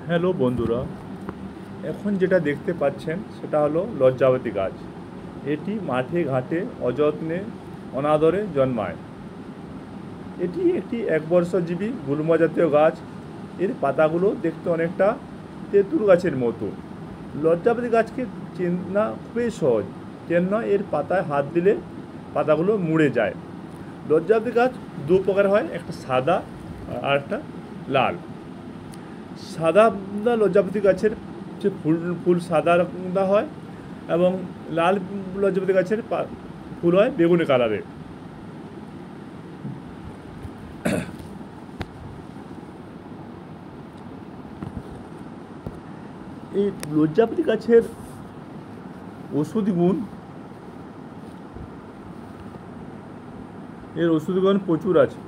Hello বন্ধুরা, এখন যেটা দেখতে পাচ্ছেন সেটা হলো লজ্জাবতী গাছ। এটি মাঠে ঘাটে অযত্নে অনাদরে জন্মায়। এটি একটি একবর্ষজীবী গুল্ম জাতীয় গাছ। এর পাতাগুলো দেখতে অনেকটা তেঁতুল গাছের মতো। লজ্জাবতী গাছকে চেনা খুবই সহজ, কেননা এর পাতায় হাত দিলে পাতাগুলো মুড়ে যায়। লজ্জাবতী গাছ দু প্রকার হয়, একটা সাদা আর একটা লাল। সাদা লজ্জাপতি গাছের যে ফুল সাদা রকমটা হয়, এবং লাল লজ্জাপতি গাছের ফুল হয় বেগুনি কালারের। এই লজ্জাপতি গাছের ওষুধি গুণ, এর ওষুধি গুণ প্রচুর আছে।